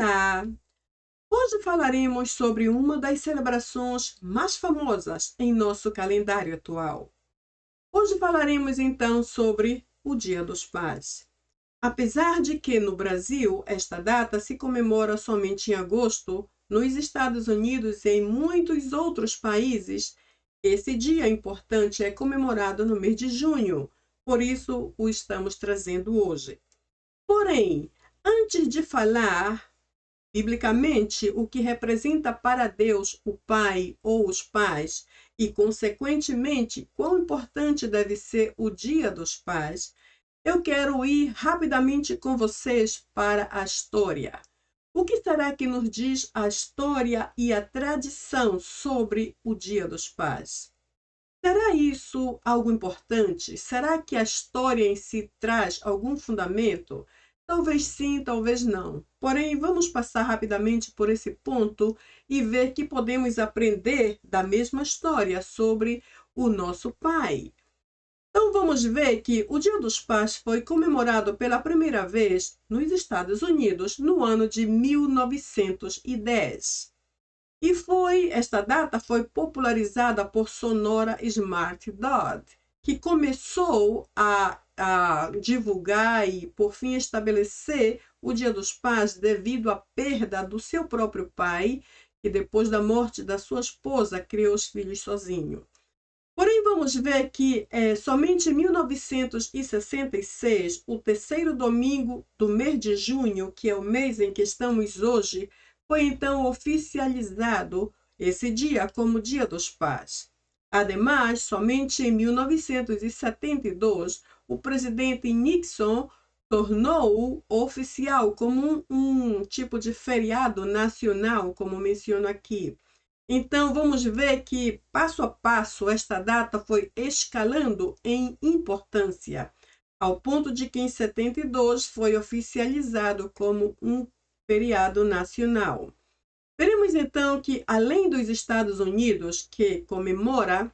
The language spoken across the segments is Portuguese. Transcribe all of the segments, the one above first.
Olá! Hoje falaremos sobre uma das celebrações mais famosas em nosso calendário atual. Hoje falaremos então sobre o Dia dos Pais. Apesar de que no Brasil esta data se comemora somente em agosto, nos Estados Unidos e em muitos outros países, esse dia importante é comemorado no mês de junho, por isso o estamos trazendo hoje. Porém, antes de falar biblicamente o que representa para Deus o pai ou os pais e, consequentemente, quão importante deve ser o Dia dos Pais, eu quero ir rapidamente com vocês para a história. O que será que nos diz a história e a tradição sobre o Dia dos Pais? Será isso algo importante? Será que a história em si traz algum fundamento? Talvez sim, talvez não. Porém, vamos passar rapidamente por esse ponto e ver que podemos aprender da mesma história sobre o nosso pai. Então, vamos ver que o Dia dos Pais foi comemorado pela primeira vez nos Estados Unidos no ano de 1910. Esta data foi popularizada por Sonora Smart Dodd, que começou a divulgar e, por fim, estabelecer o Dia dos Pais devido à perda do seu próprio pai, que depois da morte da sua esposa criou os filhos sozinho. Porém, vamos ver que somente em 1966, o terceiro domingo do mês de junho, que é o mês em que estamos hoje, foi então oficializado esse dia como Dia dos Pais. Ademais, somente em 1972, o presidente Nixon tornou oficial como um tipo de feriado nacional, como menciono aqui. Então, vamos ver que, passo a passo, esta data foi escalando em importância, ao ponto de que em 72 foi oficializado como um feriado nacional. Veremos então que, além dos Estados Unidos, que comemoram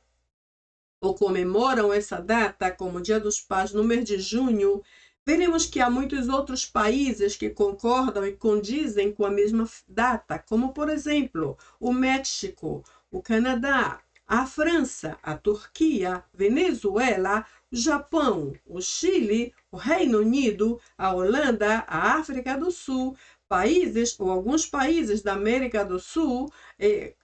essa data como Dia dos Pais no mês de junho, veremos que há muitos outros países que concordam e condizem com a mesma data, como, por exemplo, o México, o Canadá, a França, a Turquia, Venezuela, o Japão, o Chile, o Reino Unido, a Holanda, a África do Sul, países ou alguns países da América do Sul,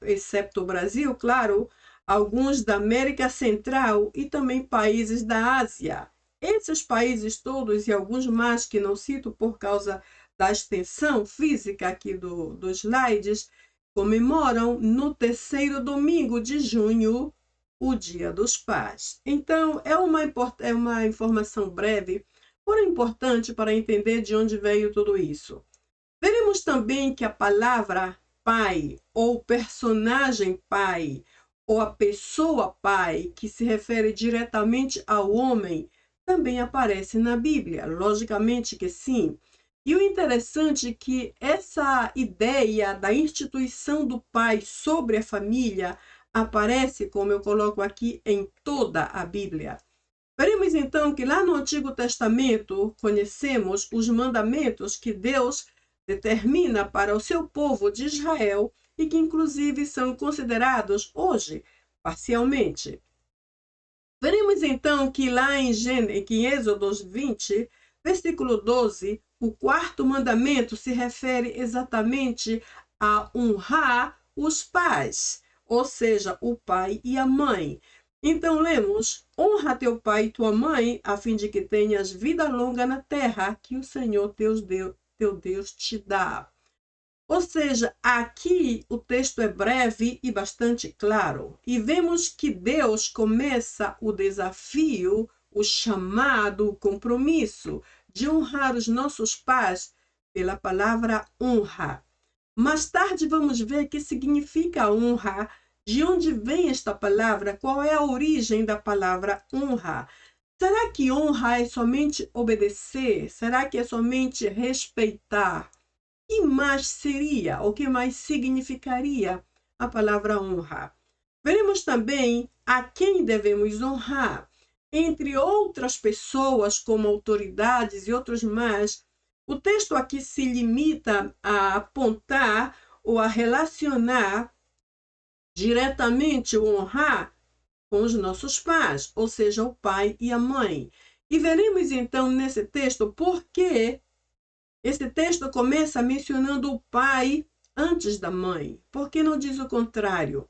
exceto o Brasil, claro, alguns da América Central e também países da Ásia. Esses países todos e alguns mais que não cito por causa da extensão física aqui dos slides, comemoram no terceiro domingo de junho o Dia dos Pais. Então, é uma informação breve, porém importante para entender de onde veio tudo isso. Veremos também que a palavra pai ou personagem pai ou a pessoa pai, que se refere diretamente ao homem, também aparece na Bíblia. Logicamente que sim. E o interessante é que essa ideia da instituição do pai sobre a família aparece, como eu coloco aqui, em toda a Bíblia. Veremos então que lá no Antigo Testamento conhecemos os mandamentos que Deus determina para o seu povo de Israel e que inclusive são considerados hoje parcialmente. Veremos então que lá em Êxodo 20, versículo 12, o quarto mandamento se refere exatamente a honrar os pais, ou seja, o pai e a mãe. Então lemos: honra teu pai e tua mãe, a fim de que tenhas vida longa na terra que o Senhor teu Deus te dá. Ou seja, aqui o texto é breve e bastante claro. E vemos que Deus começa o desafio, o chamado, o compromisso de honrar os nossos pais pela palavra honra. Mais tarde vamos ver o que significa honra, de onde vem esta palavra, qual é a origem da palavra honra. Será que honra é somente obedecer? Será que é somente respeitar? O que mais seria, o que mais significaria a palavra honra? Veremos também a quem devemos honrar. Entre outras pessoas, como autoridades e outros mais, O texto aqui se limita a apontar ou a relacionar diretamente o honrar com os nossos pais, ou seja, o pai e a mãe. E veremos então nesse texto por que esse texto começa mencionando o pai antes da mãe. Por que não diz o contrário?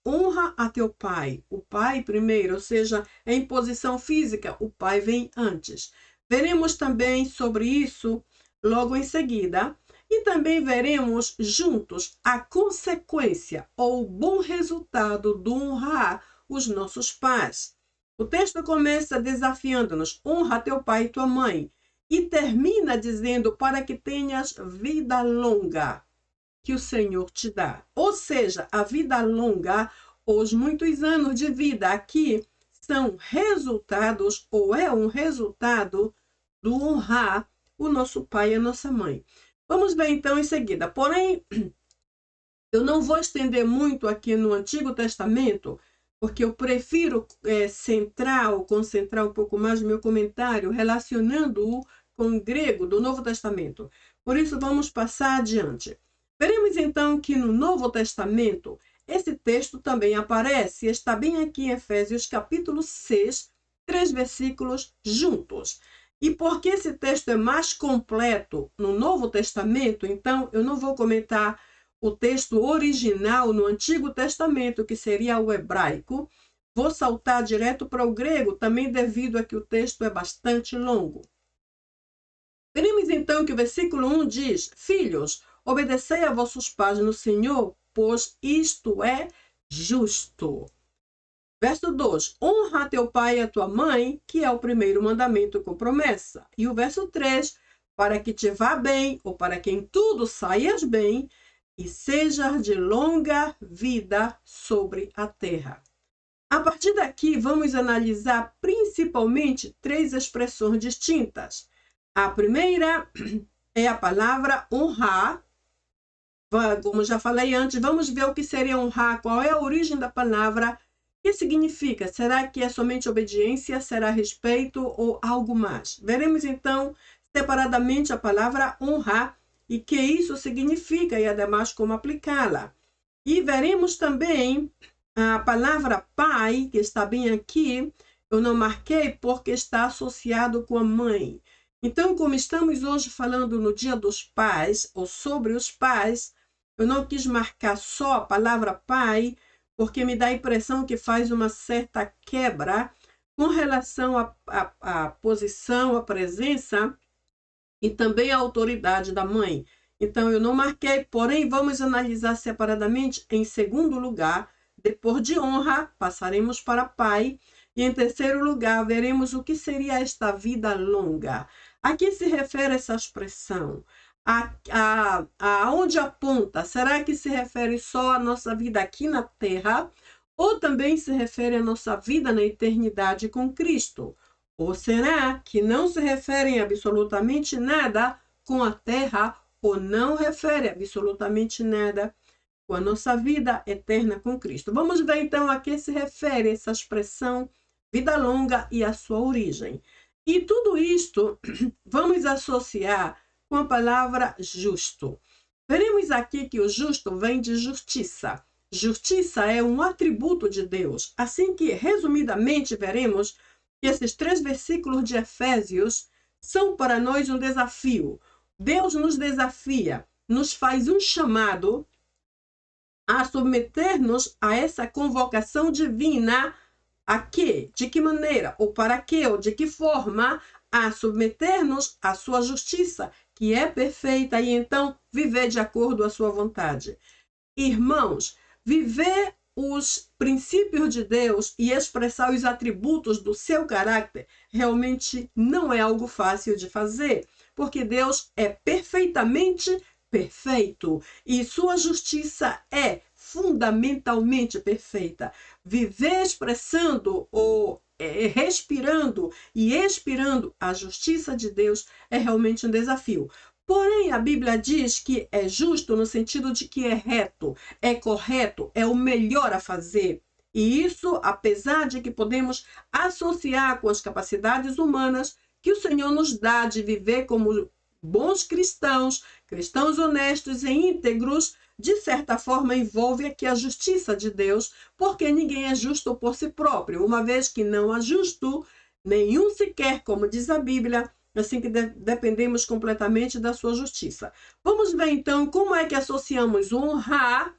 Honra a teu pai, o pai primeiro, ou seja, em posição física, o pai vem antes. Veremos também sobre isso logo em seguida. E também veremos juntos a consequência ou o bom resultado do honrar os nossos pais. O texto começa desafiando-nos: honra teu pai e tua mãe. E termina dizendo: para que tenhas vida longa, que o Senhor te dá. Ou seja, a vida longa, os muitos anos de vida aqui, são resultados, ou é um resultado, do honrar o nosso pai e a nossa mãe. Vamos ver então em seguida. Porém, eu não vou estender muito aqui no Antigo Testamento, porque eu prefiro concentrar um pouco mais o meu comentário relacionando-o com o grego do Novo Testamento. Por isso, vamos passar adiante. Veremos então que no Novo Testamento, esse texto também aparece, está bem aqui em Efésios capítulo 6, 3 versículos juntos. E porque esse texto é mais completo no Novo Testamento, então eu não vou comentar o texto original no Antigo Testamento, que seria o hebraico. Vou saltar direto para o grego, também devido a que o texto é bastante longo. Veremos então que o versículo 1 diz: filhos, obedecei a vossos pais no Senhor, pois isto é justo. Verso 2, honra a teu pai e a tua mãe, que é o primeiro mandamento com promessa. E o verso 3, para que te vá bem, ou para que em tudo saias bem, e sejas de longa vida sobre a terra. A partir daqui, vamos analisar principalmente 3 expressões distintas. A primeira é a palavra honrar. Como já falei antes, vamos ver o que seria honrar, qual é a origem da palavra. O que significa? Será que é somente obediência? Será respeito ou algo mais? Veremos então separadamente a palavra honrar e que isso significa e ademais como aplicá-la. E veremos também a palavra pai, que está bem aqui. Eu não marquei porque está associado com a mãe. Então, como estamos hoje falando no Dia dos Pais ou sobre os pais, eu não quis marcar só a palavra pai, porque me dá a impressão que faz uma certa quebra com relação à posição, à presença e também à autoridade da mãe. Então, eu não marquei, porém, vamos analisar separadamente. Em segundo lugar, depois de honra, passaremos para pai. E em terceiro lugar, veremos o que seria esta vida longa. A que se refere essa expressão? Aonde aponta? Será que se refere só à nossa vida aqui na Terra? Ou também se refere à nossa vida na eternidade com Cristo? Ou será que não se refere absolutamente nada com a Terra ou não refere absolutamente nada com a nossa vida eterna com Cristo? Vamos ver então a que se refere essa expressão vida longa e a sua origem. E tudo isto vamos associar com a palavra justo. Veremos aqui que o justo vem de justiça. Justiça é um atributo de Deus. Assim que, resumidamente, veremos que esses 3 versículos de Efésios são para nós um desafio. Deus nos desafia, nos faz um chamado a submeter-nos a essa convocação divina. A quê? De que maneira? Ou para quê? Ou de que forma? A submeter-nos à sua justiça, que é perfeita, e então viver de acordo à sua vontade. Irmãos, viver os princípios de Deus e expressar os atributos do seu caráter realmente não é algo fácil de fazer, porque Deus é perfeitamente perfeito e sua justiça é fundamentalmente perfeita. Viver expressando ou respirando e expirando a justiça de Deus é realmente um desafio. Porém, a Bíblia diz que é justo no sentido de que é reto, é correto, é o melhor a fazer. E isso, apesar de que podemos associar com as capacidades humanas que o Senhor nos dá de viver como bons cristãos, cristãos honestos e íntegros, de certa forma envolve aqui a justiça de Deus, porque ninguém é justo por si próprio, uma vez que não há justo, nenhum sequer, como diz a Bíblia, assim que dependemos completamente da sua justiça. Vamos ver então como é que associamos honrar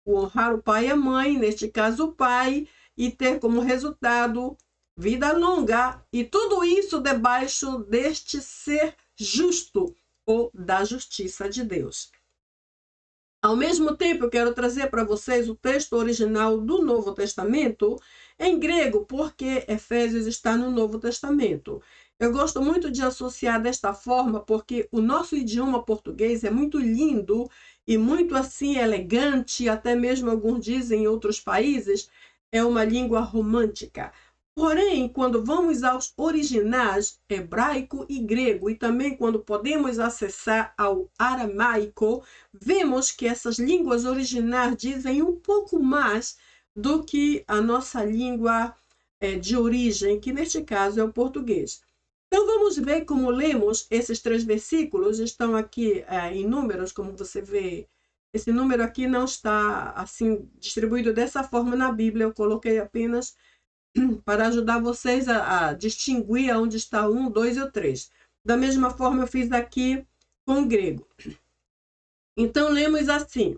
o pai e a mãe, neste caso o pai, e ter como resultado vida longa, e tudo isso debaixo deste ser justo ou da justiça de Deus. Ao mesmo tempo, eu quero trazer para vocês o texto original do Novo Testamento em grego, porque Efésios está no Novo Testamento. Eu gosto muito de associar desta forma, porque o nosso idioma português é muito lindo e muito assim elegante, até mesmo alguns dizem em outros países, é uma língua romântica. Porém, quando vamos aos originais hebraico e grego, e também quando podemos acessar ao aramaico, vemos que essas línguas originais dizem um pouco mais do que a nossa língua de origem, que neste caso é o português. Então vamos ver como lemos esses 3 versículos, estão aqui em números, como você vê. Esse número aqui não está assim distribuído dessa forma na Bíblia, eu coloquei apenas para ajudar vocês a distinguir onde está o 1, 2 e o 3. Da mesma forma eu fiz aqui com o grego. Então lemos assim: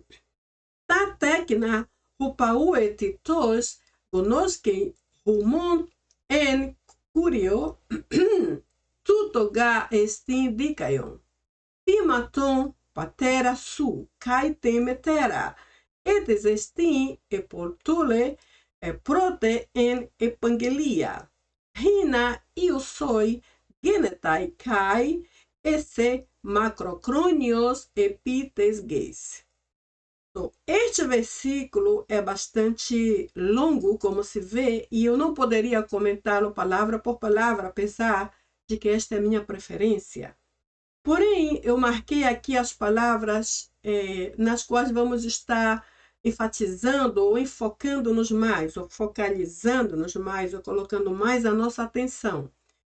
Ta tekna hupauetitos gonoske humon en curio tutoga estin dikaion. Timaton patera su kai temetera etes estin eportule prote en evangelia. Hina iusoi genetai kai esse macrocronios epites geis. Então, este versículo é bastante longo, como se vê, e eu não poderia comentá-lo palavra por palavra, apesar de que esta é a minha preferência. Porém, eu marquei aqui as palavras nas quais vamos estar enfatizando ou enfocando-nos mais, ou focalizando-nos mais, ou colocando mais a nossa atenção.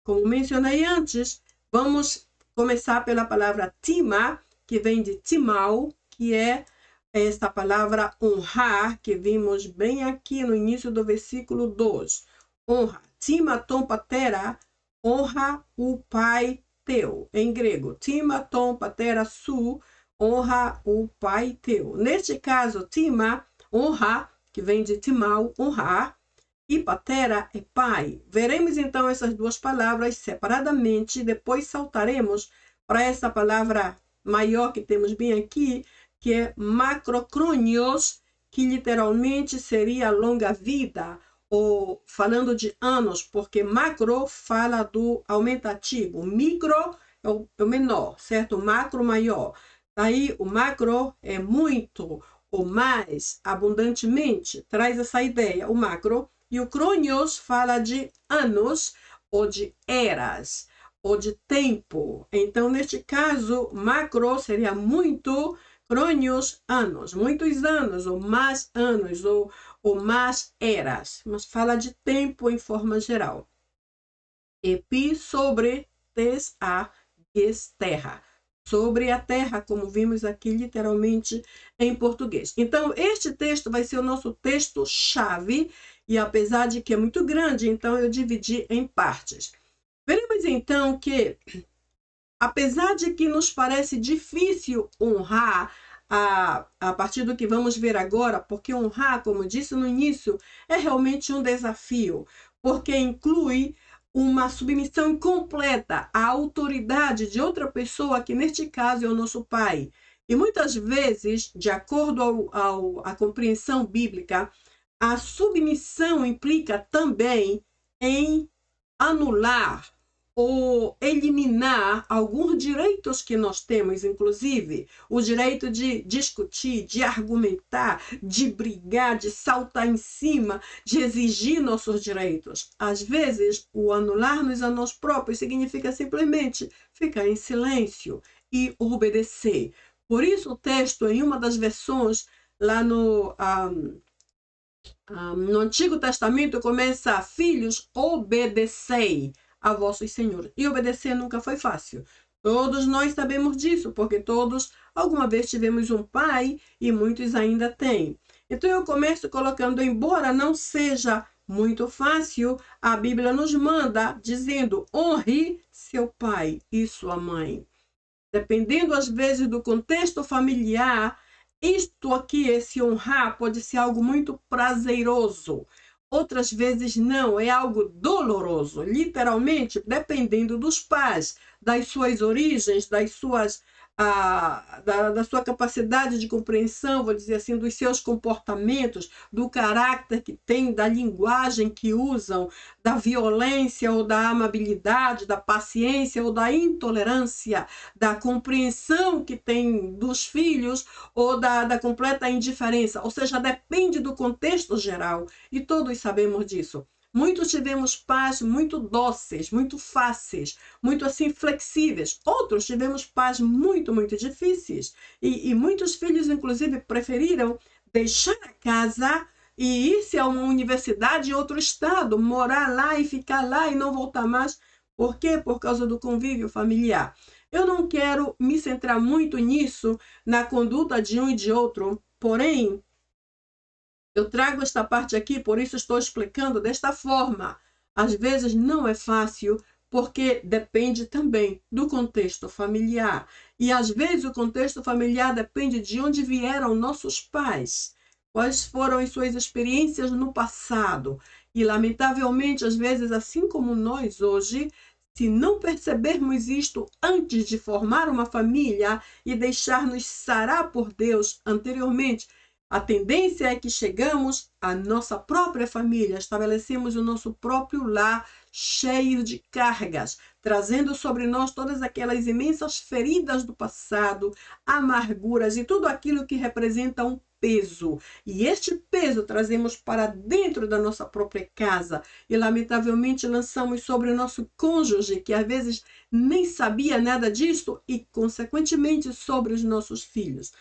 Como mencionei antes, vamos começar pela palavra tima, que vem de timal, que é esta palavra honrar, que vimos bem aqui no início do versículo 2. Honra. Tima ton patera, honra o pai teu. Em grego, tima ton patera su, honra o pai teu. Neste caso, tima, honra, que vem de timal, honrar, e patera é pai. Veremos então essas duas palavras separadamente, depois saltaremos para essa palavra maior que temos bem aqui, que é macrocronios, que literalmente seria longa vida, ou falando de anos, porque macro fala do aumentativo, micro é o menor, certo? Macro maior. Daí o macro é muito ou mais, abundantemente, traz essa ideia, o macro. E o cronios fala de anos, ou de eras, ou de tempo. Então, neste caso, macro seria muito, cronios, anos, muitos anos, ou mais eras, mas fala de tempo em forma geral. Epi, sobre, tes, a, ges, terra. Sobre a terra, como vimos aqui literalmente em português. Então, este texto vai ser o nosso texto-chave, e apesar de que é muito grande, então eu dividi em partes. Veremos então que, apesar de que nos parece difícil honrar, a partir do que vamos ver agora, porque honrar, como disse no início, é realmente um desafio, porque inclui uma submissão completa à autoridade de outra pessoa, que neste caso é o nosso pai. E muitas vezes, de acordo à compreensão bíblica, a submissão implica também em anular ou eliminar alguns direitos que nós temos, inclusive o direito de discutir, de argumentar, de brigar, de saltar em cima, de exigir nossos direitos. Às vezes, o anular-nos a nós próprios significa simplesmente ficar em silêncio e obedecer. Por isso, o texto, em uma das versões, lá no Antigo Testamento, começa: filhos, obedecei a vossos senhores. E obedecer nunca foi fácil. Todos nós sabemos disso, porque todos alguma vez tivemos um pai e muitos ainda têm. Então eu começo colocando, embora não seja muito fácil, a Bíblia nos manda dizendo: honre seu pai e sua mãe. Dependendo às vezes do contexto familiar, isto aqui, esse honrar, pode ser algo muito prazeroso. Outras vezes não, é algo doloroso. Literalmente, dependendo dos pais, das suas origens, da sua capacidade de compreensão, vou dizer assim, dos seus comportamentos, do caráter que tem, da linguagem que usam, da violência ou da amabilidade, da paciência ou da intolerância, da compreensão que tem dos filhos ou da completa indiferença. Ou seja, depende do contexto geral e todos sabemos disso. Muitos tivemos pais muito dóceis, muito fáceis, muito assim flexíveis. Outros tivemos pais muito, muito difíceis. E muitos filhos, inclusive, preferiram deixar a casa e ir-se a uma universidade em outro estado, morar lá e ficar lá e não voltar mais. Por quê? Por causa do convívio familiar. Eu não quero me centrar muito nisso, na conduta de um e de outro, porém, eu trago esta parte aqui, por isso estou explicando desta forma. Às vezes não é fácil, porque depende também do contexto familiar. E às vezes o contexto familiar depende de onde vieram nossos pais, quais foram as suas experiências no passado. E lamentavelmente, às vezes, assim como nós hoje, se não percebermos isto antes de formar uma família e deixar-nos sarar por Deus anteriormente, a tendência é que chegamos à nossa própria família, estabelecemos o nosso próprio lar cheio de cargas, trazendo sobre nós todas aquelas imensas feridas do passado, amarguras e tudo aquilo que representa um peso. E este peso trazemos para dentro da nossa própria casa e, lamentavelmente, lançamos sobre o nosso cônjuge, que às vezes nem sabia nada disto, e, consequentemente, sobre os nossos filhos.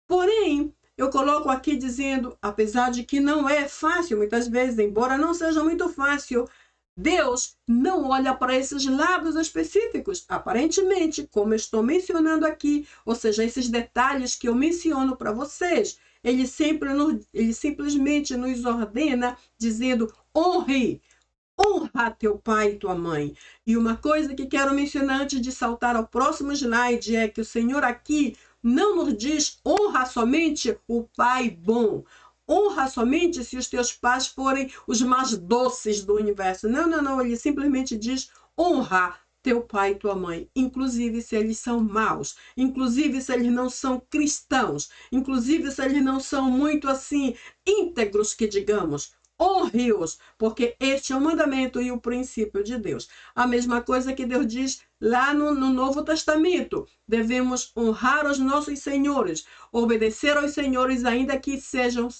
Porém, eu coloco aqui dizendo, apesar de que não é fácil, muitas vezes, embora não seja muito fácil, Deus não olha para esses lados específicos. Aparentemente, como eu estou mencionando aqui, ou seja, esses detalhes que eu menciono para vocês, ele simplesmente nos ordena dizendo: honra teu pai e tua mãe. E uma coisa que quero mencionar antes de saltar ao próximo slide é que o Senhor aqui não nos diz honra somente o pai bom. Honra somente se os teus pais forem os mais doces do universo. Não, não, não. Ele simplesmente diz honra teu pai e tua mãe, inclusive se eles são maus, inclusive se eles não são cristãos, inclusive se eles não são muito assim íntegros, que digamos. Honre-os, porque este é o mandamento e o princípio de Deus. A mesma coisa que Deus diz lá no Novo Testamento. Devemos honrar os nossos senhores, obedecer aos senhores, ainda que sejam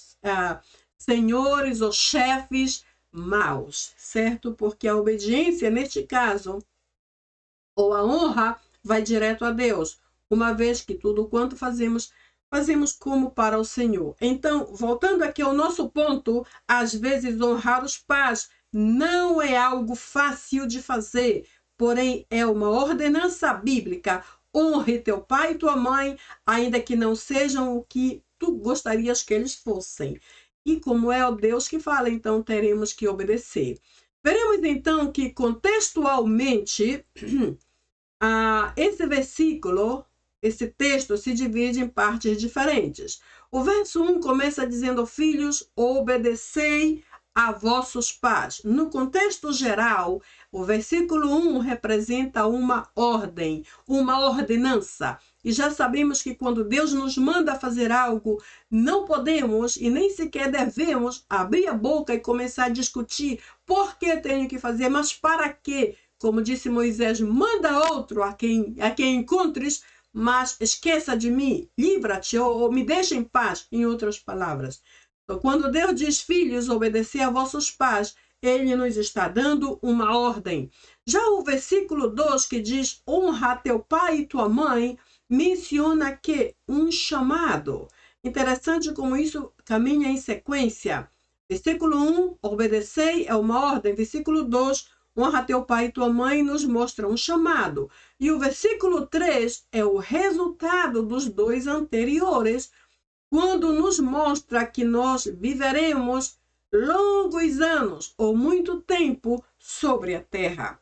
senhores ou chefes maus, certo? Porque a obediência, neste caso, ou a honra, vai direto a Deus, uma vez que tudo quanto fazemos como para o Senhor. Então, voltando aqui ao nosso ponto, às vezes honrar os pais não é algo fácil de fazer, porém é uma ordenança bíblica. Honre teu pai e tua mãe, ainda que não sejam o que tu gostarias que eles fossem. E como é o Deus que fala, então teremos que obedecer. Veremos então que contextualmente esse versículo, esse texto se divide em partes diferentes. O verso 1 começa dizendo: filhos, obedecei a vossos pais. No contexto geral, o versículo 1 representa uma ordem, uma ordenança. E já sabemos que quando Deus nos manda fazer algo, não podemos e nem sequer devemos abrir a boca e começar a discutir por que tenho que fazer, mas para quê? Como disse Moisés: manda outro a quem encontres, mas esqueça de mim, livra-te ou me deixa em paz, em outras palavras. Então, quando Deus diz: filhos, obedecer a vossos pais, ele nos está dando uma ordem. Já o versículo 2, que diz: honra teu pai e tua mãe, menciona que um chamado. Interessante como isso caminha em sequência. Versículo 1, obedecei, é uma ordem. Versículo 2, honra teu pai e tua mãe, nos mostra um chamado. E o versículo 3 é o resultado dos dois anteriores, quando nos mostra que nós viveremos longos anos ou muito tempo sobre a terra.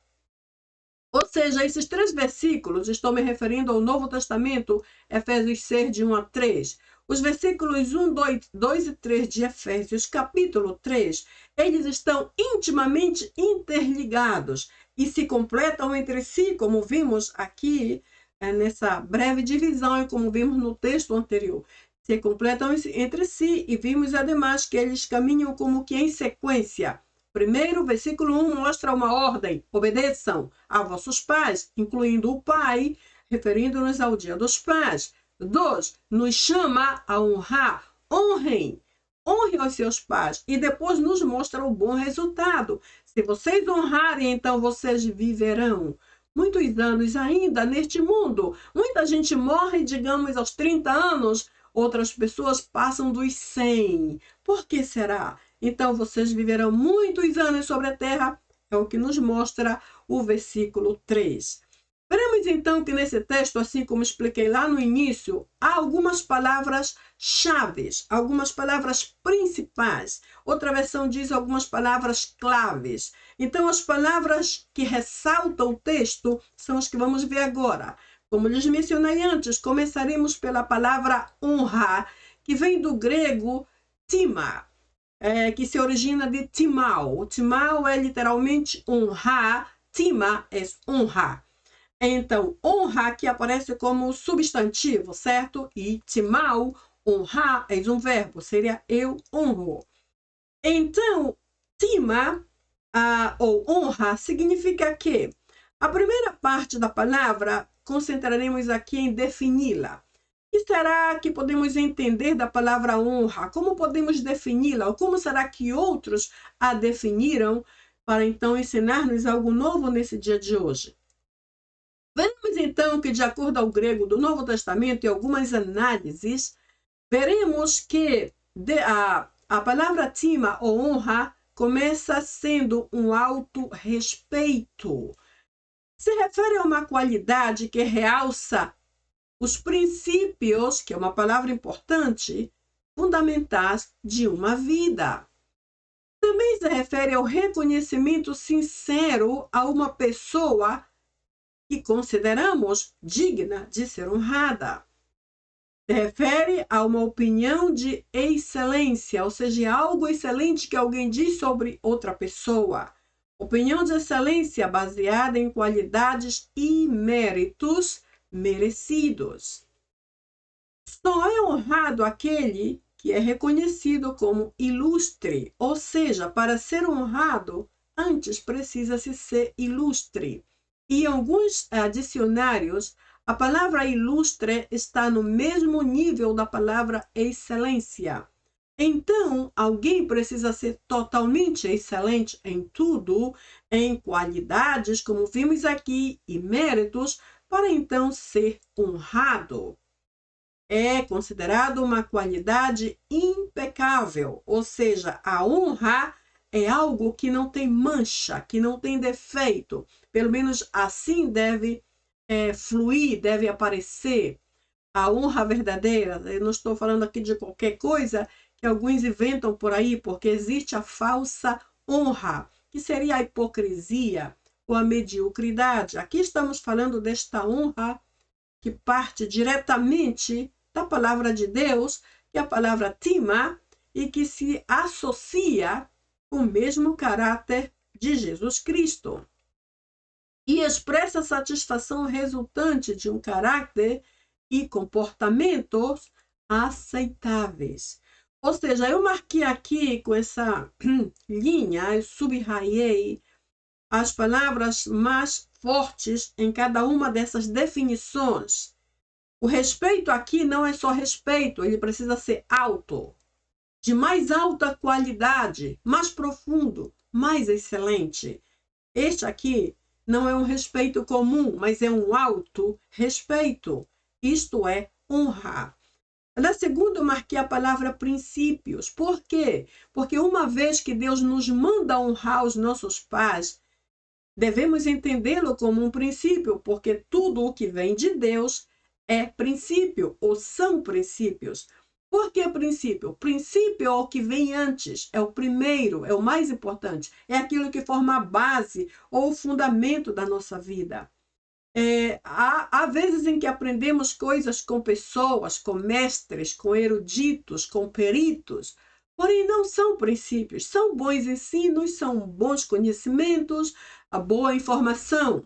Ou seja, esses 3 versículos, estou me referindo ao Novo Testamento, Efésios 6, de 1 a 3. Os versículos 1, 2 e 3 de Efésios, capítulo 3, eles estão intimamente interligados e se completam entre si, como vimos aqui nessa breve divisão e como vimos no texto anterior. Se completam entre si e vimos, ademais, que eles caminham como que em sequência. Primeiro, versículo 1 mostra uma ordem: obedeçam a vossos pais, incluindo o pai, referindo-nos ao dia dos pais. 2, nos chama a honrar, honrem aos seus pais. E depois nos mostra o bom resultado. Se vocês honrarem, então vocês viverão muitos anos ainda neste mundo. Muita gente morre, digamos, aos 30 anos, outras pessoas passam dos 100. Por que será? Então vocês viverão muitos anos sobre a terra, é o que nos mostra o versículo 3. Veremos então que nesse texto, assim como expliquei lá no início, há algumas palavras-chave, algumas palavras principais. Outra versão diz algumas palavras claves. Então as palavras que ressaltam o texto são as que vamos ver agora. Como lhes mencionei antes, começaremos pela palavra honra, que vem do grego tima, que se origina de timau. Timau é literalmente honrar, tima é honrar. Então, honra que aparece como substantivo, certo? E timau, honrar, é um verbo, seria eu honro. Então, tima ou honra significa que a primeira parte da palavra concentraremos aqui em defini-la. O que será que podemos entender da palavra honra? Como podemos defini-la? Ou como será que outros a definiram para então ensinar-nos algo novo nesse dia de hoje? Veremos então que, de acordo ao grego do Novo Testamento e algumas análises, veremos que a palavra tima ou honra começa sendo um auto-respeito. Se refere a uma qualidade que realça os princípios, que é uma palavra importante, fundamentais de uma vida. Também se refere ao reconhecimento sincero a uma pessoa que consideramos digna de ser honrada. Se refere a uma opinião de excelência, ou seja, algo excelente que alguém diz sobre outra pessoa. Opinião de excelência baseada em qualidades e méritos merecidos. Só é honrado aquele que é reconhecido como ilustre, ou seja, para ser honrado, antes precisa-se ser ilustre. E em alguns dicionários, a palavra ilustre está no mesmo nível da palavra excelência. Então, alguém precisa ser totalmente excelente em tudo, em qualidades, como vimos aqui, e méritos, para então ser honrado. É considerado uma qualidade impecável, ou seja, a honra é algo que não tem mancha, que não tem defeito. Pelo menos assim deve fluir, deve aparecer. A honra verdadeira, eu não estou falando aqui de qualquer coisa que alguns inventam por aí, porque existe a falsa honra, que seria a hipocrisia ou a mediocridade. Aqui estamos falando desta honra que parte diretamente da palavra de Deus, que é a palavra tima, e que se associa com o mesmo caráter de Jesus Cristo. E expressa a satisfação resultante de um caráter e comportamentos aceitáveis. Ou seja, eu marquei aqui com essa linha, eu subraiei as palavras mais fortes em cada uma dessas definições. O respeito aqui não é só respeito, ele precisa ser alto, de mais alta qualidade, mais profundo, mais excelente. Este aqui não é um respeito comum, mas é um alto respeito. Isto é honrar. Na segunda, eu marquei a palavra princípios. Por quê? Porque uma vez que Deus nos manda honrar os nossos pais, Devemos entendê-lo como um princípio, porque tudo o que vem de Deus é princípio, ou são princípios. Por que princípio? Princípio é o que vem antes, é o primeiro, é o mais importante, é aquilo que forma a base ou o fundamento da nossa vida. Há vezes em que aprendemos coisas com pessoas, com mestres, com eruditos, com peritos, porém não são princípios, são bons ensinos, são bons conhecimentos, a boa informação,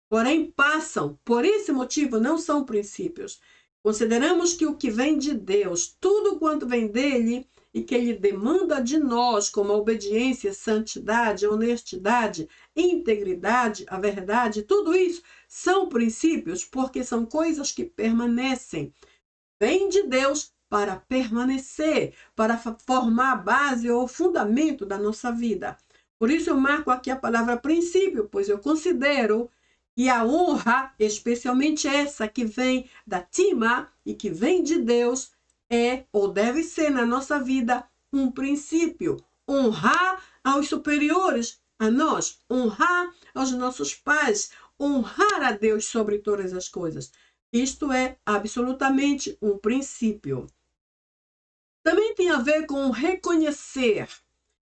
porém passam, por esse motivo não são princípios. Consideramos que o que vem de Deus, tudo quanto vem dele, e que ele demanda de nós, como a obediência, santidade, honestidade, integridade, a verdade, tudo isso são princípios, porque são coisas que permanecem. Vem de Deus para permanecer, para formar a base ou o fundamento da nossa vida. Por isso eu marco aqui a palavra princípio, pois eu considero que a honra, especialmente essa que vem da Tima e que vem de Deus, é ou deve ser na nossa vida um princípio. Honrar aos superiores a nós, honrar aos nossos pais, honrar a Deus sobre todas as coisas. Isto é absolutamente um princípio. Também tem a ver com reconhecer.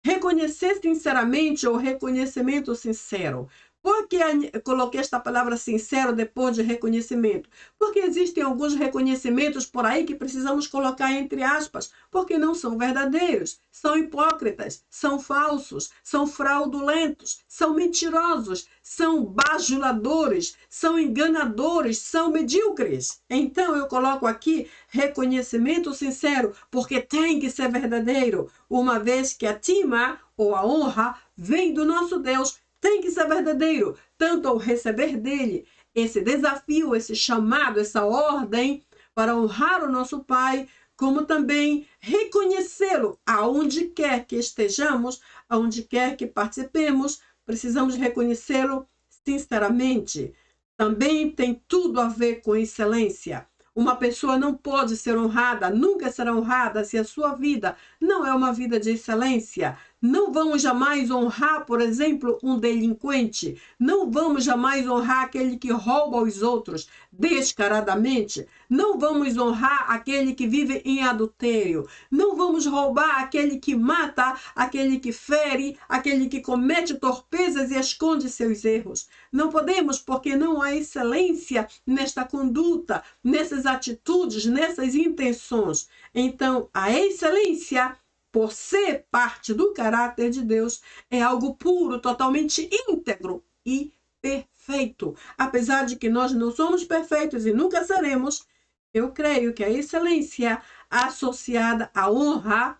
Reconhecer sinceramente ou reconhecimento sincero. Por que eu coloquei esta palavra sincero depois de reconhecimento? Porque existem alguns reconhecimentos por aí que precisamos colocar entre aspas, porque não são verdadeiros, são hipócritas, são falsos, são fraudulentos, são mentirosos, são bajuladores, são enganadores, são medíocres. Então eu coloco aqui reconhecimento sincero, porque tem que ser verdadeiro, uma vez que a tima ou a honra vem do nosso Deus. Tem que ser verdadeiro, tanto ao receber dele esse desafio, esse chamado, essa ordem para honrar o nosso Pai, como também reconhecê-lo aonde quer que estejamos, aonde quer que participemos, precisamos reconhecê-lo sinceramente. Também tem tudo a ver com excelência. Uma pessoa não pode ser honrada, nunca será honrada se a sua vida não é uma vida de excelência. Não vamos jamais honrar, por exemplo, um delinquente. Não vamos jamais honrar aquele que rouba os outros descaradamente. Não vamos honrar aquele que vive em adultério. Não vamos roubar aquele que mata, aquele que fere, aquele que comete torpezas e esconde seus erros. Não podemos, porque não há excelência nesta conduta, nessas atitudes, nessas intenções. Então, a excelência, por ser parte do caráter de Deus, é algo puro, totalmente íntegro e perfeito. Apesar de que nós não somos perfeitos e nunca seremos, eu creio que a excelência associada à honra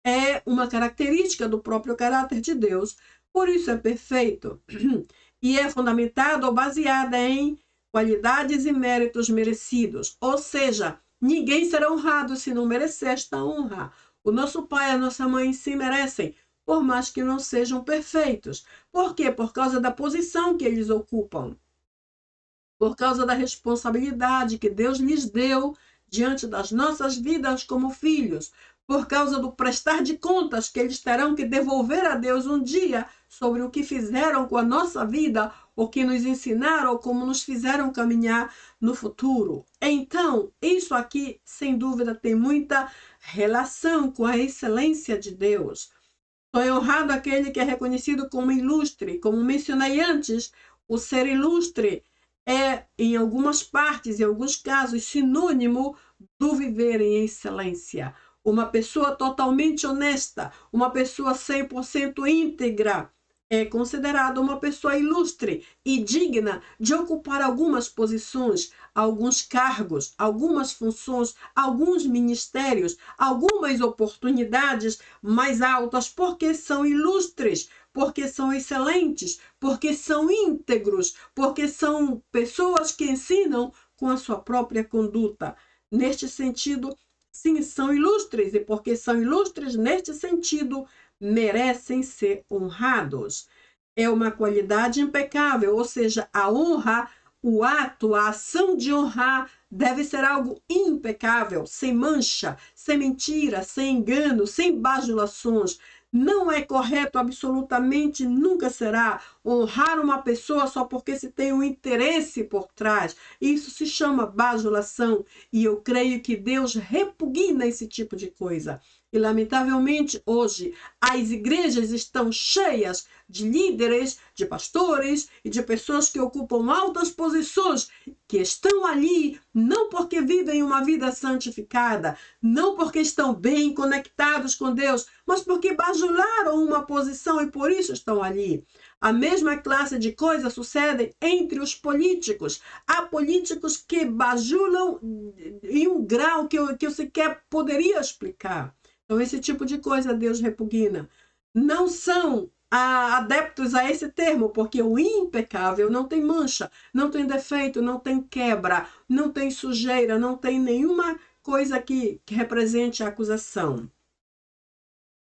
é uma característica do próprio caráter de Deus. Por isso é perfeito e é fundamentado ou baseada em qualidades e méritos merecidos. Ou seja, ninguém será honrado se não merecer esta honra. O nosso pai e a nossa mãe se merecem, por mais que não sejam perfeitos. Por quê? Por causa da posição que eles ocupam. Por causa da responsabilidade que Deus lhes deu diante das nossas vidas como filhos. Por causa do prestar de contas que eles terão que devolver a Deus um dia sobre o que fizeram com a nossa vida, o que nos ensinaram, ou como nos fizeram caminhar no futuro. Então, isso aqui, sem dúvida, tem muita relação com a excelência de Deus. Só é honrado aquele que é reconhecido como ilustre. Como mencionei antes, o ser ilustre é, em algumas partes, em alguns casos, sinônimo do viver em excelência. Uma pessoa totalmente honesta, uma pessoa 100% íntegra, é considerada uma pessoa ilustre e digna de ocupar algumas posições, alguns cargos, algumas funções, alguns ministérios, algumas oportunidades mais altas, porque são ilustres, porque são excelentes, porque são íntegros, porque são pessoas que ensinam com a sua própria conduta. Neste sentido, sim, são ilustres, e porque são ilustres neste sentido, merecem ser honrados. É uma qualidade impecável, ou seja, a honra, o ato, a ação de honrar deve ser algo impecável, sem mancha, sem mentira, sem engano, sem bajulações. Não é correto, absolutamente nunca será, honrar uma pessoa só porque se tem um interesse por trás. Isso se chama bajulação. E eu creio que Deus repugna esse tipo de coisa. E, lamentavelmente, hoje, as igrejas estão cheias de líderes, de pastores e de pessoas que ocupam altas posições, que estão ali não porque vivem uma vida santificada, não porque estão bem conectados com Deus, mas porque bajularam uma posição e por isso estão ali. A mesma classe de coisas sucede entre os políticos. Há políticos que bajulam em um grau que eu sequer poderia explicar. Então, esse tipo de coisa Deus repugna. Não são adeptos a esse termo, porque o impecável não tem mancha, não tem defeito, não tem quebra, não tem sujeira, não tem nenhuma coisa que represente a acusação.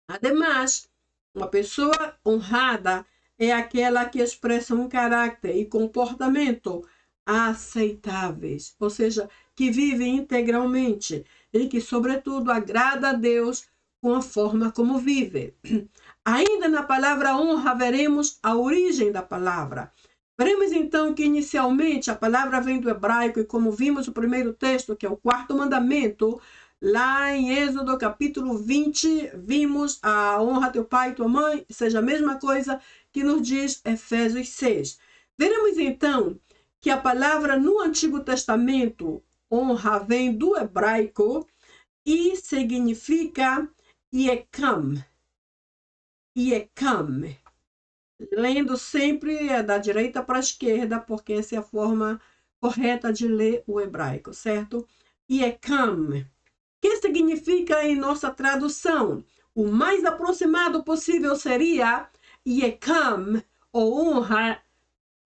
Ademais, uma pessoa honrada é aquela que expressa um caráter e comportamento aceitáveis, ou seja, que vive integralmente e que, sobretudo, agrada a Deus com a forma como vive. Ainda na palavra honra, veremos a origem da palavra. Veremos então que inicialmente a palavra vem do hebraico e como vimos o primeiro texto, que é o quarto mandamento, lá em Êxodo capítulo 20, vimos a honra teu pai e tua mãe, seja a mesma coisa que nos diz Efésios 6. Veremos então que a palavra no Antigo Testamento, honra, vem do hebraico e significa Yekam. Yekam. Lendo sempre da direita para a esquerda, porque essa é a forma correta de ler o hebraico, certo? Yekam. Que significa em nossa tradução? O mais aproximado possível seria Yekam, ou honra,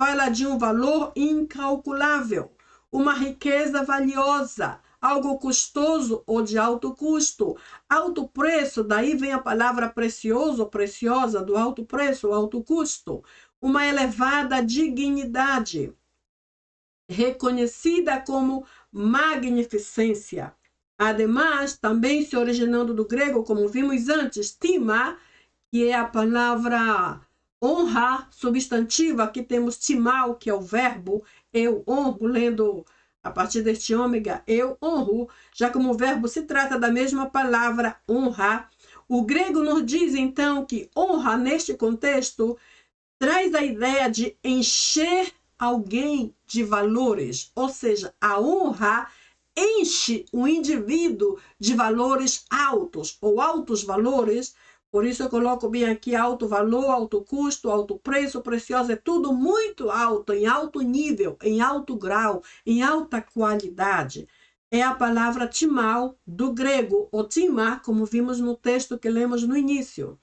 fala de um valor incalculável, uma riqueza valiosa, algo custoso ou de alto custo. Alto preço, daí vem a palavra precioso, preciosa, do alto preço, alto custo. Uma elevada dignidade, reconhecida como magnificência. Ademais, também se originando do grego, como vimos antes, tima, que é a palavra honra substantiva. Aqui temos timal, que é o verbo, eu honro, lendo a partir deste ômega, eu honro, já como o verbo se trata da mesma palavra honra. O grego nos diz então que honra, neste contexto, traz a ideia de encher alguém de valores, ou seja, a honra enche o indivíduo de valores altos ou altos valores. Por isso eu coloco bem aqui alto valor, alto custo, alto preço, precioso, é tudo muito alto, em alto nível, em alto grau, em alta qualidade. É a palavra timal do grego, ou timar, como vimos no texto que lemos no início.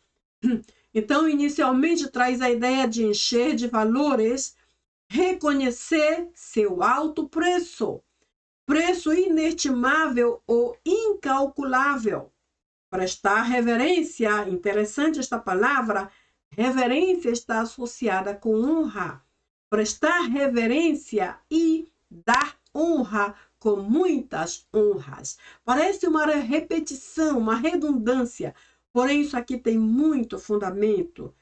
Então, inicialmente traz a ideia de encher de valores, reconhecer seu alto preço, preço inestimável ou incalculável. Prestar reverência, interessante esta palavra, reverência está associada com honra. Prestar reverência e dar honra com muitas honras. Parece uma repetição, uma redundância, porém isso aqui tem muito fundamento.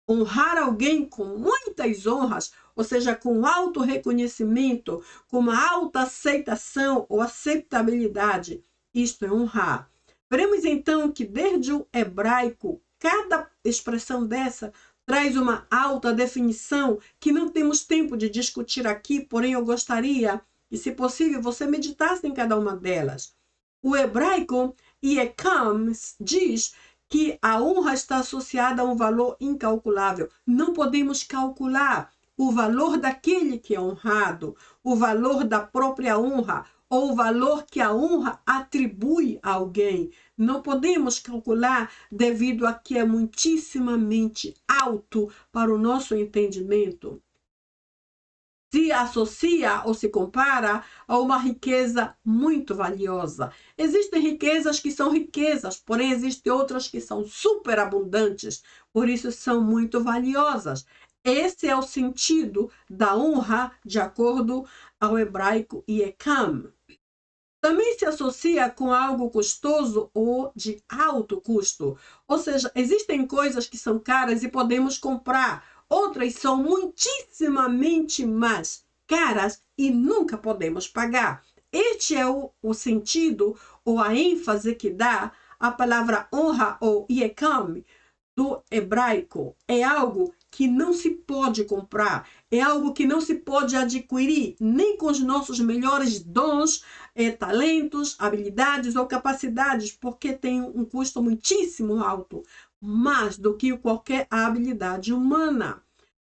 Honrar alguém com muitas honras, ou seja, com alto reconhecimento, com uma alta aceitação ou aceitabilidade, isto é honrar. Veremos então que desde o hebraico, cada expressão dessa traz uma alta definição que não temos tempo de discutir aqui, porém eu gostaria que, se possível, você meditasse em cada uma delas. O hebraico, Yekam, diz que a honra está associada a um valor incalculável. Não podemos calcular o valor daquele que é honrado, o valor da própria honra, ou o valor que a honra atribui a alguém. Não podemos calcular devido a que é muitíssimamente alto para o nosso entendimento. Se associa ou se compara a uma riqueza muito valiosa. Existem riquezas que são riquezas, porém existem outras que são superabundantes, por isso são muito valiosas. Esse é o sentido da honra, de acordo ao hebraico Yekam. Também se associa com algo custoso ou de alto custo. Ou seja, existem coisas que são caras e podemos comprar. outras são muitíssimamente mais caras e nunca podemos pagar. Este é o sentido ou a ênfase que dá a palavra honra ou yekam do hebraico. É algo que não se pode comprar, é algo que não se pode adquirir, nem com os nossos melhores dons, talentos, habilidades ou capacidades, porque tem um custo muitíssimo alto, mais do que qualquer habilidade humana.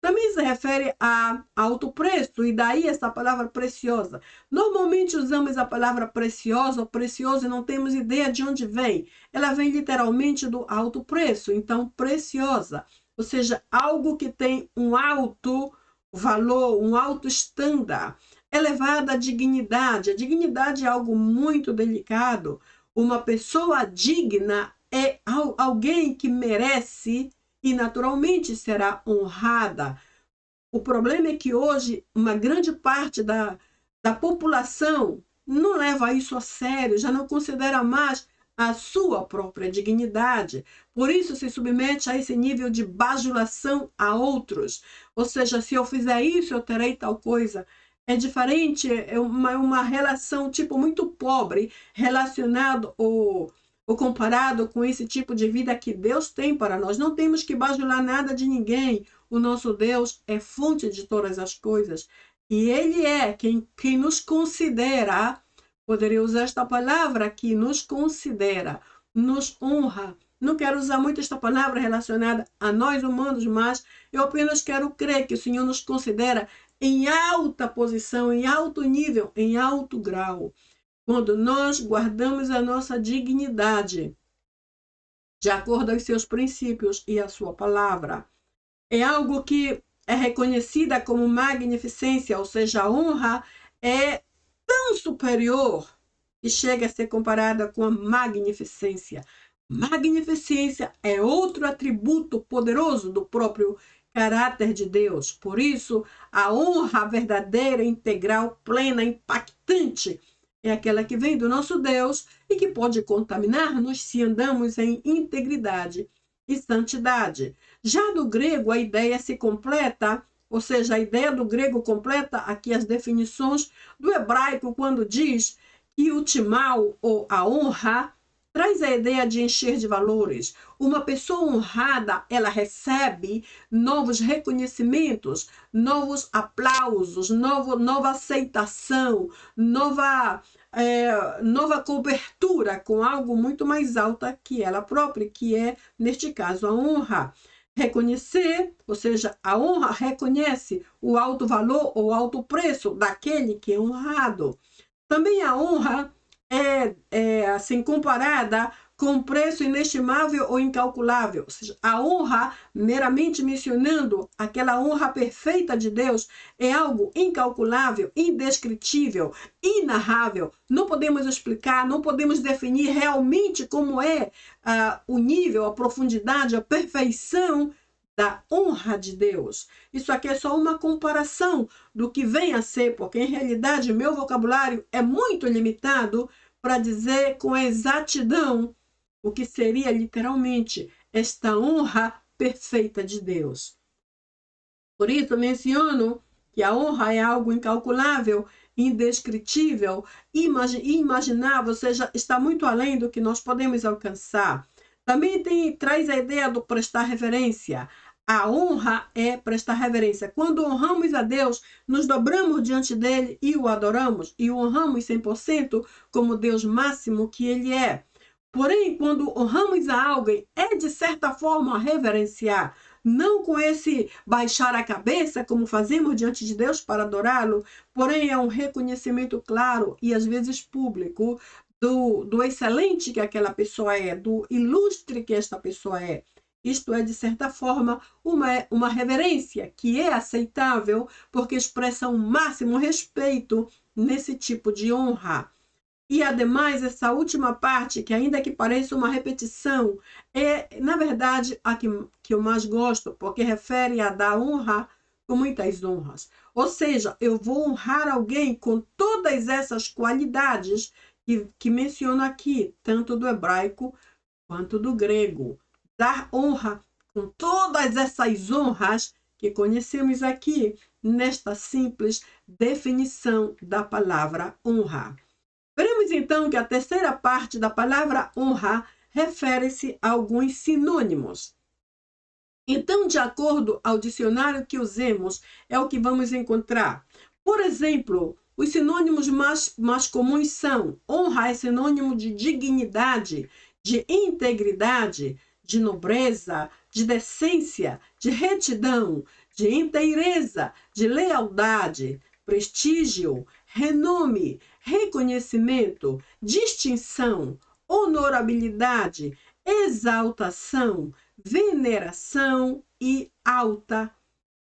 Também se refere a alto preço, e daí essa palavra preciosa. Normalmente usamos a palavra preciosa ou precioso e não temos ideia de onde vem. Ela vem literalmente do alto preço, então preciosa. Ou seja, algo que tem um alto valor, um alto estándar. Elevada dignidade. A dignidade é algo muito delicado. Uma pessoa digna é alguém que merece e naturalmente será honrada. O problema é que hoje uma grande parte da população não leva isso a sério, já não considera mais a sua própria dignidade. Por isso se submete a esse nível de bajulação a outros. Ou seja, se eu fizer isso, eu terei tal coisa. É diferente, é uma relação tipo muito pobre, relacionado ou comparado com esse tipo de vida que Deus tem para nós. Não temos que bajular nada de ninguém. O nosso Deus é fonte de todas as coisas. E Ele é quem nos considera, poderia usar esta palavra aqui, nos considera, nos honra. Não quero usar muito esta palavra relacionada a nós humanos, mas eu apenas quero crer que o Senhor nos considera em alta posição, em alto nível, em alto grau. Quando nós guardamos a nossa dignidade, de acordo aos seus princípios e a sua palavra, é algo que é reconhecida como magnificência, ou seja, a honra é tão superior que chega a ser comparada com a magnificência. Magnificência é outro atributo poderoso do próprio caráter de Deus. Por isso, a honra verdadeira, integral, plena, impactante é aquela que vem do nosso Deus e que pode contaminar-nos se andamos em integridade e santidade. Já no grego, a ideia se completa, ou seja, a ideia do grego completa aqui as definições do hebraico quando diz que o timal, ou a honra, traz a ideia de encher de valores. Uma pessoa honrada, ela recebe novos reconhecimentos, novos aplausos, nova aceitação, nova cobertura com algo muito mais alta que ela própria, que é, neste caso, a honra. Reconhecer, ou seja, a honra reconhece o alto valor ou alto preço daquele que é honrado. Também a honra é assim, comparada com preço inestimável ou incalculável. Ou seja, a honra, meramente mencionando aquela honra perfeita de Deus, é algo incalculável, indescritível, inarrável. Não podemos explicar, não podemos definir realmente como é o nível, a profundidade, a perfeição da honra de Deus. Isso aqui é só uma comparação do que vem a ser, porque em realidade meu vocabulário é muito limitado para dizer com exatidão o que seria literalmente esta honra perfeita de Deus. Por isso menciono que a honra é algo incalculável, indescritível, inimaginável, ou seja, está muito além do que nós podemos alcançar. Também traz a ideia do prestar reverência. A honra é prestar reverência. Quando honramos a Deus, nos dobramos diante dele e o adoramos, e o honramos 100% como Deus máximo que ele é. Porém, quando honramos a alguém, é de certa forma reverenciar, não com esse baixar a cabeça, como fazemos diante de Deus para adorá-lo, porém é um reconhecimento claro e às vezes público do excelente que aquela pessoa é, do ilustre que esta pessoa é. Isto é, de certa forma, uma reverência que é aceitável porque expressa um máximo respeito nesse tipo de honra. E, ademais, essa última parte, que ainda que pareça uma repetição, é, na verdade, a que eu mais gosto, porque refere a dar honra com muitas honras. Ou seja, eu vou honrar alguém com todas essas qualidades que menciono aqui, tanto do hebraico quanto do grego. Dar honra com todas essas honras que conhecemos aqui nesta simples definição da palavra honra. Veremos então que a terceira parte da palavra honra refere-se a alguns sinônimos. Então, de acordo ao dicionário que usemos, é o que vamos encontrar. Por exemplo, os sinônimos mais comuns são: honra é sinônimo de dignidade, de integridade, de nobreza, de decência, de retidão, de inteireza, de lealdade, prestígio, renome, reconhecimento, distinção, honorabilidade, exaltação, veneração e alta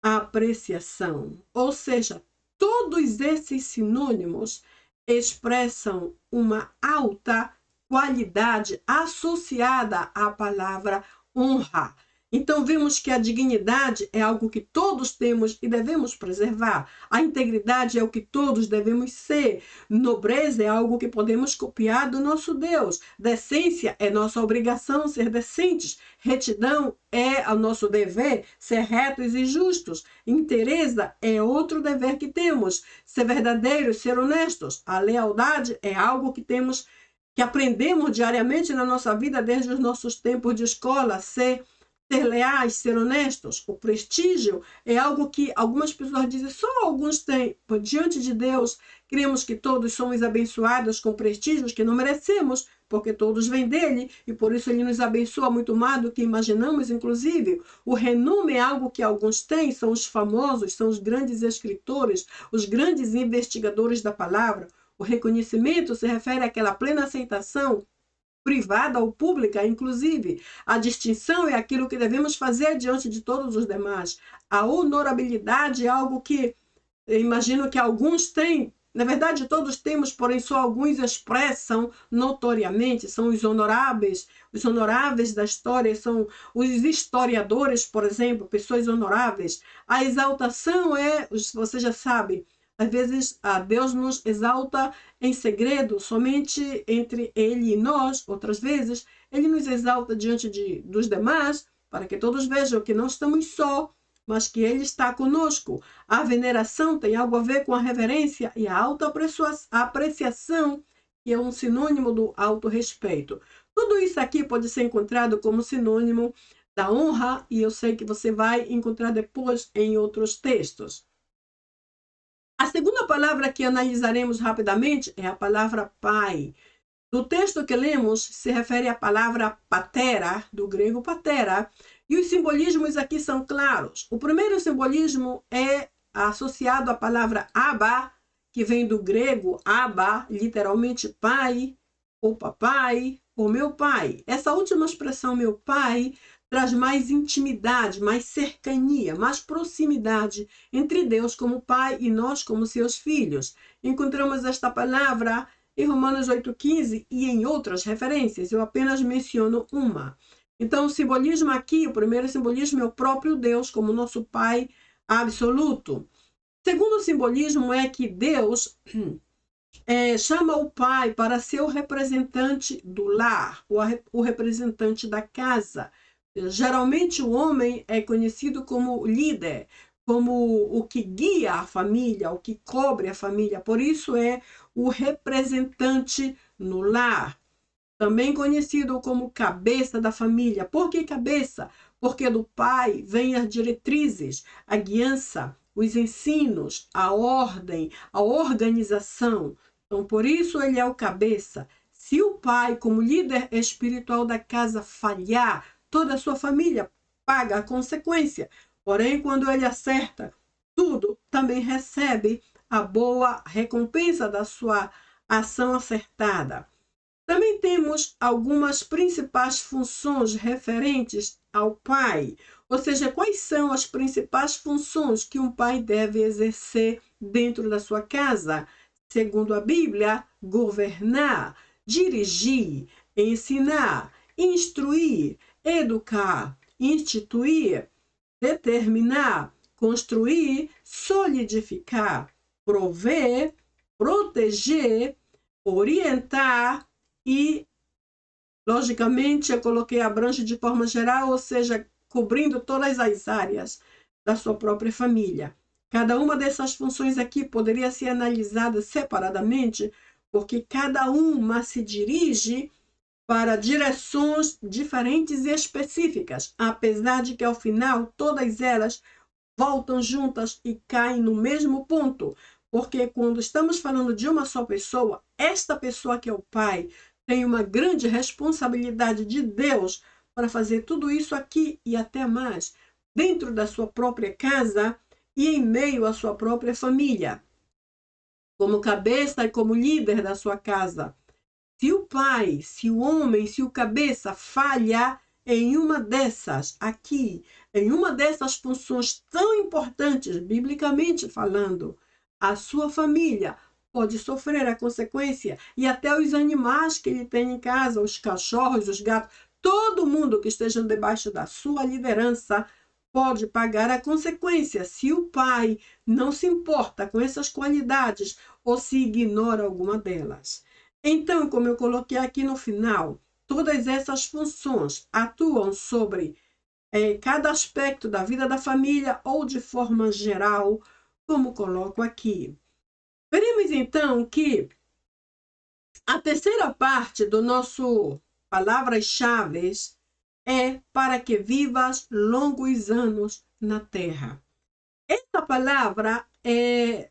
apreciação. Ou seja, todos esses sinônimos expressam uma alta qualidade associada à palavra honra. Então, vemos que a dignidade é algo que todos temos e devemos preservar. A integridade é o que todos devemos ser. Nobreza é algo que podemos copiar do nosso Deus. Decência é nossa obrigação ser decentes. Retidão é o nosso dever ser retos e justos. Inteireza é outro dever que temos. Ser verdadeiros, ser honestos. A lealdade é algo que temos, que aprendemos diariamente na nossa vida desde os nossos tempos de escola, ser leais, ser honestos. O prestígio é algo que algumas pessoas dizem, só alguns têm. Diante de Deus, cremos que todos somos abençoados com prestígios que não merecemos, porque todos vêm dele, e por isso ele nos abençoa muito mais do que imaginamos, inclusive. O renome é algo que alguns têm, são os famosos, são os grandes escritores, os grandes investigadores da palavra. O reconhecimento se refere àquela plena aceitação, privada ou pública, inclusive. A distinção é aquilo que devemos fazer diante de todos os demais. A honorabilidade é algo que eu imagino que alguns têm, na verdade todos temos, porém só alguns expressam notoriamente, são os honoráveis da história, são os historiadores, por exemplo, pessoas honoráveis. A exaltação é, você já sabe, às vezes, Deus nos exalta em segredo, somente entre Ele e nós. Outras vezes, Ele nos exalta diante dos demais, para que todos vejam que não estamos só, mas que Ele está conosco. A veneração tem algo a ver com a reverência e a alta apreciação, que é um sinônimo do alto respeito. Tudo isso aqui pode ser encontrado como sinônimo da honra, e eu sei que você vai encontrar depois em outros textos. A segunda palavra que analisaremos rapidamente é a palavra pai. No texto que lemos, se refere à palavra patera, do grego patera, e os simbolismos aqui são claros. O primeiro simbolismo é associado à palavra Abba, que vem do grego Abba, literalmente pai, ou papai, ou meu pai. Essa última expressão, meu pai, traz mais intimidade, mais cercania, mais proximidade entre Deus como Pai e nós como seus filhos. Encontramos esta palavra em Romanos 8,15 e em outras referências. Eu apenas menciono uma. Então, o simbolismo aqui, o primeiro simbolismo é o próprio Deus como nosso Pai absoluto. O segundo simbolismo é que Deus chama o pai para ser o representante do lar, o representante da casa. Geralmente o homem é conhecido como líder, como o que guia a família, o que cobre a família. Por isso é o representante no lar. Também conhecido como cabeça da família. Por que cabeça? Porque do pai vêm as diretrizes, a guiança, os ensinos, a ordem, a organização. Então, por isso ele é o cabeça. Se o pai, como líder espiritual da casa, falhar, toda a sua família paga a consequência. Porém, quando ele acerta tudo, também recebe a boa recompensa da sua ação acertada. Também temos algumas principais funções referentes ao pai, ou seja, quais são as principais funções que um pai deve exercer dentro da sua casa. Segundo a Bíblia, governar, dirigir, ensinar, instruir, educar, instituir, determinar, construir, solidificar, prover, proteger, orientar e, logicamente, eu coloquei abrange de forma geral, ou seja, cobrindo todas as áreas. da sua própria família. Cada uma dessas funções aqui poderia ser analisada separadamente, porque cada uma se dirige para direções diferentes e específicas, apesar de que ao final todas elas voltam juntas e caem no mesmo ponto, porque quando estamos falando de uma só pessoa, esta pessoa que é o pai tem uma grande responsabilidade de Deus para fazer tudo isso aqui e até mais, dentro da sua própria casa e em meio à sua própria família, como cabeça e como líder da sua casa. Se o pai, se o homem, se o cabeça falha em uma dessas aqui, em uma dessas funções tão importantes, biblicamente falando, a sua família pode sofrer a consequência, e até os animais que ele tem em casa, os cachorros, os gatos, todo mundo que esteja debaixo da sua liderança pode pagar a consequência se o pai não se importa com essas qualidades ou se ignora alguma delas. Então, como eu coloquei aqui no final, todas essas funções atuam sobre cada aspecto da vida da família ou de forma geral, como coloco aqui. Veremos então que a terceira parte do nosso palavras-chave é para que vivas longos anos na terra. Essa palavra é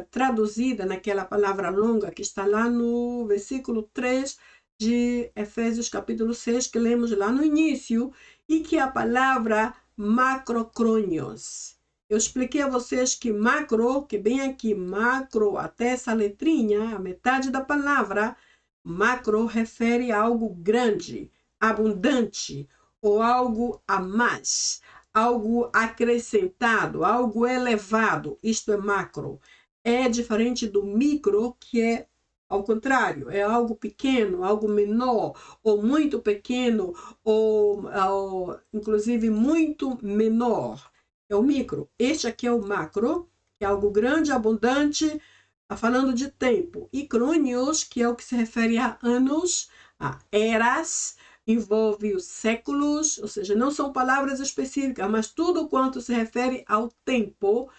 traduzida naquela palavra longa que está lá no versículo 3 de Efésios capítulo 6, que lemos lá no início, e que é a palavra macrocrônios. Eu expliquei a vocês que macro, que bem aqui, macro, até essa letrinha, a metade da palavra, macro refere a algo grande, abundante, ou algo a mais, algo acrescentado, algo elevado. Isto é macro. É diferente do micro, que é ao contrário, é algo pequeno, algo menor, ou muito pequeno, ou inclusive muito menor. É o micro. Este aqui é o macro, que é algo grande, abundante, falando de tempo. E crônios, que é o que se refere a anos, a eras, envolve os séculos, ou seja, não são palavras específicas, mas tudo quanto se refere ao tempo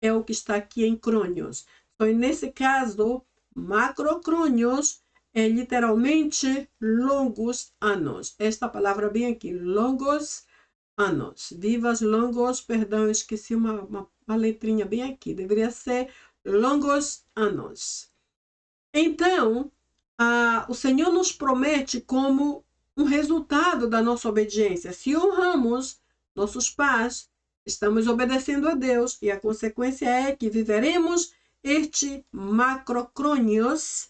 é o que está aqui em crônios. Então, nesse caso, macrocrônios é literalmente longos anos. Esta palavra bem aqui, longos anos. Vivas longos, perdão, eu esqueci uma letrinha bem aqui. Deveria ser longos anos. Então, o Senhor nos promete como um resultado da nossa obediência. Se honramos nossos pais, estamos obedecendo a Deus, e a consequência é que viveremos este macrocrônios,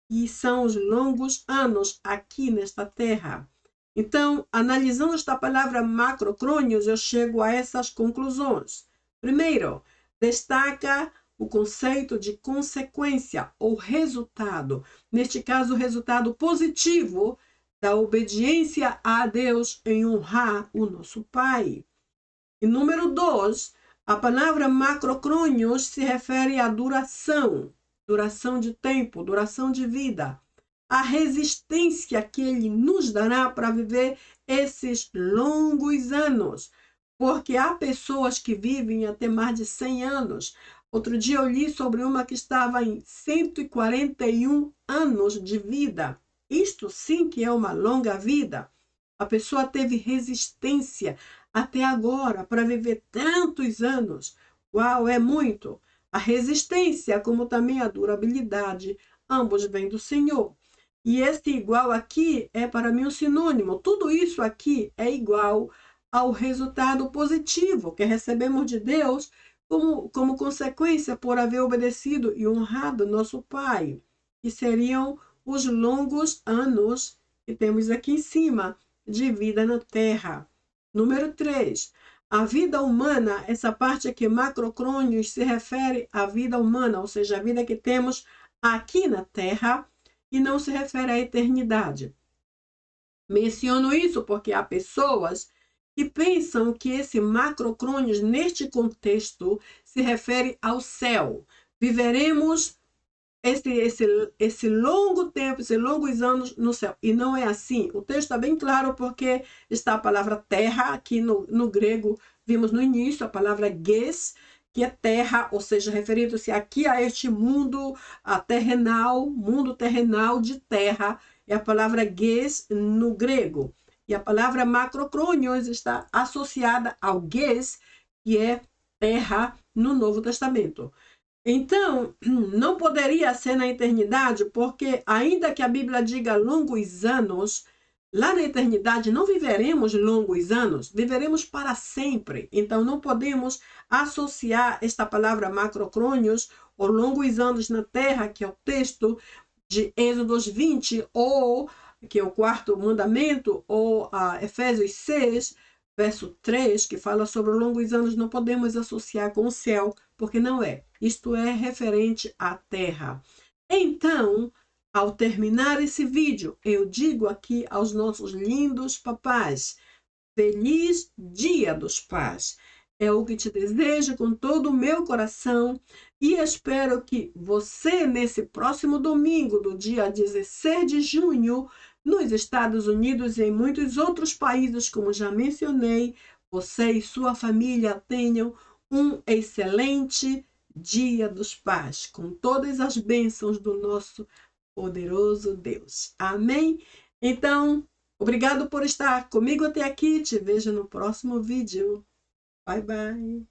e são os longos anos aqui nesta terra. Então, analisando esta palavra macrocrônios, eu chego a essas conclusões. Primeiro, destaca o conceito de consequência ou resultado. Neste caso, o resultado positivo da obediência a Deus em honrar o nosso Pai. E número 2, a palavra macrocrônios se refere à duração de tempo, duração de vida. A resistência que ele nos dará para viver esses longos anos. Porque há pessoas que vivem até mais de 100 anos. Outro dia eu li sobre uma que estava em 141 anos de vida. Isto sim que é uma longa vida. A pessoa teve resistência até agora para viver tantos anos. Uau, é muito. A resistência, como também a durabilidade, ambos vêm do Senhor. E este igual aqui é para mim um sinônimo. Tudo isso aqui é igual ao resultado positivo que recebemos de Deus como consequência por haver obedecido e honrado nosso Pai, que seriam os longos anos que temos aqui em cima de vida na Terra. Número 3. A vida humana, essa parte aqui, macrocrônios, se refere à vida humana, ou seja, a vida que temos aqui na Terra, e não se refere à eternidade. Menciono isso porque há pessoas que pensam que esse macrocrônios, neste contexto, se refere ao céu. Viveremos esse longo tempo, esses longos anos no céu. E não é assim. O texto está bem claro porque está a palavra terra, aqui no grego, vimos no início a palavra ges, que é terra, ou seja, referindo-se aqui a este mundo mundo terrenal de terra, é a palavra ges no grego. E a palavra macrocronios está associada ao ges, que é terra no Novo Testamento. Então, não poderia ser na eternidade, porque ainda que a Bíblia diga longos anos, lá na eternidade não viveremos longos anos, viveremos para sempre. Então, não podemos associar esta palavra macrocrônios ou longos anos na terra, que é o texto de Êxodo 20, ou que é o quarto mandamento, ou Efésios 6, verso 3, que fala sobre longos anos, não podemos associar com o céu, porque não é. Isto é referente à terra. Então, ao terminar esse vídeo, eu digo aqui aos nossos lindos papais, feliz Dia dos Pais. É o que te desejo com todo o meu coração e espero que você, nesse próximo domingo, do dia 16 de junho, nos Estados Unidos e em muitos outros países, como já mencionei, você e sua família tenham um excelente Dia dos Pais, com todas as bênçãos do nosso poderoso Deus. Amém? Então, obrigado por estar comigo até aqui. Te vejo no próximo vídeo. Bye, bye.